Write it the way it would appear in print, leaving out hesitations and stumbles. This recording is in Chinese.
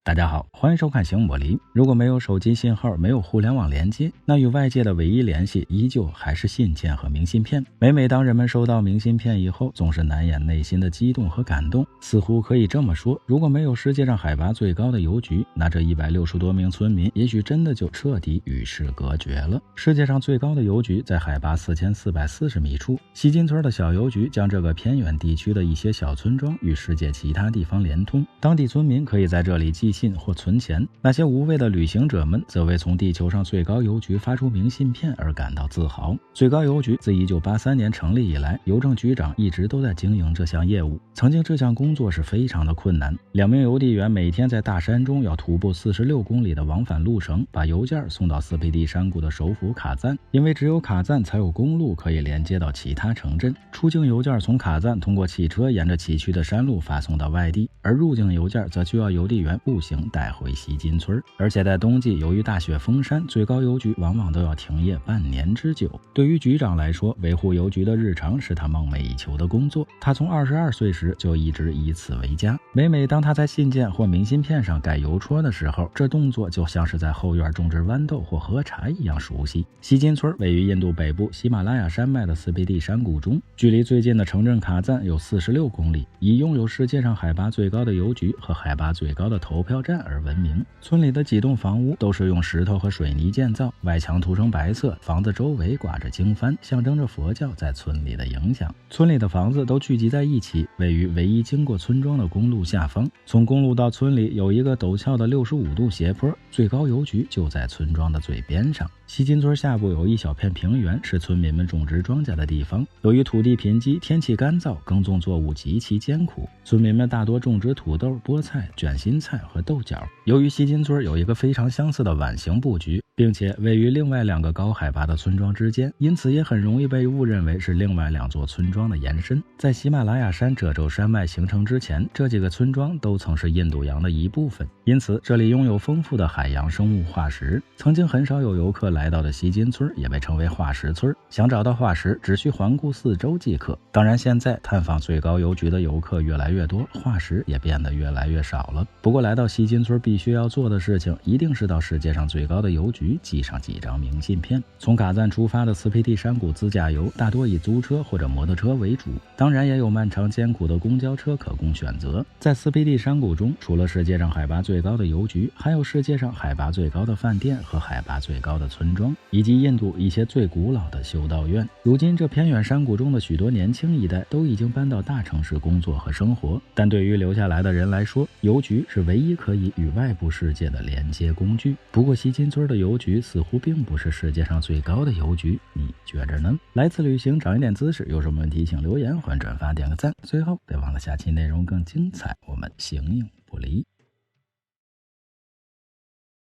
大家好，欢迎收看行我离。如果没有手机信号，没有互联网连接，那与外界的唯一联系依旧还是信件和明信片。每当人们收到明信片以后，总是难掩内心的激动和感动。似乎可以这么说，如果没有世界上海拔最高的邮局，那这160多名村民也许真的就彻底与世隔绝了。世界上最高的邮局在海拔4440米处，西金村的小邮局将这个偏远地区的一些小村庄与世界其他地方连通，当地村民可以在这里寄信或存钱，那些无畏的旅行者们则为从地球上最高邮局发出明信片而感到自豪。最高邮局自1983年成立以来，邮政局长一直都在经营这项业务。曾经这项工作是非常的困难，2名邮递员每天在大山中要徒步46公里的往返路程，把邮件送到斯佩蒂山谷的首府卡赞，因为只有卡赞才有公路可以连接到其他城镇。出境邮件从卡赞通过汽车沿着崎岖的山路发送到外地，而入境邮件则需要邮递员步行带回西金村。而且在冬季，由于大雪封山，最高邮局往往都要停业半年之久。对于局长来说，维护邮局的日常是他梦寐以求的工作。他从22岁时就一直以此为家。每当他在信件或明信片上盖邮戳的时候，这动作就像是在后院种植豌豆或喝茶一样熟悉。西金村位于印度北部喜马拉雅山脉的斯佩蒂山谷中，距离最近的城镇卡赞有46公里，以拥有世界上海拔最高的邮局和海拔最高的投票站而闻名。村里的几栋房屋都是用石头和水泥建造，外墙涂成白色，房子周围挂着经幡，象征着佛教在村里的影响。村里的房子都聚集在一起，位于唯一经过村庄的公路下方。从公路到村里有一个陡峭的65度斜坡，最高邮局就在村庄的最边上。西金村下部有一小片平原，是村民们种植庄稼的地方。由于土地贫瘠，天气干燥，耕种作物极其艰苦，村民们大多种植土豆、菠菜、卷心菜和豆角。由于西金村有一个非常相似的碗形布局，并且位于另外2个高海拔的村庄之间，因此也很容易被误认为是另外2座村庄的延伸。在喜马拉雅山褶皱山脉形成之前，这几个村庄都曾是印度洋的一部分，因此这里拥有丰富的海洋生物化石。曾经很少有游客来到的西金村也被称为化石村，想找到化石只需环顾4周即可。当然，现在探访最高邮局的游客越来越多，化石也变得越来越少了。不过来到西金村必须要做的事情，一定是到世界上最高的邮局寄上几张明信片。从卡赞出发的斯佩蒂山谷自驾游大多以租车或者摩托车为主，当然也有漫长艰苦的公交车可供选择。在斯佩蒂山谷中，除了世界上海拔最高的邮局，还有世界上海拔最高的饭店和海拔最高的村庄，以及印度一些最古老的修道院。如今这偏远山谷中的许多年轻一代都已经搬到大城市工作和生活，但对于留下来的人来说，邮局是唯一可以与外部世界的连接工具。不过西金村的邮局似乎并不是世界上最高的邮局，你觉着呢？来次旅行长一点姿势，有什么问题请留言，欢迎转发点个赞。最后别忘了下期内容更精彩，我们形影不离。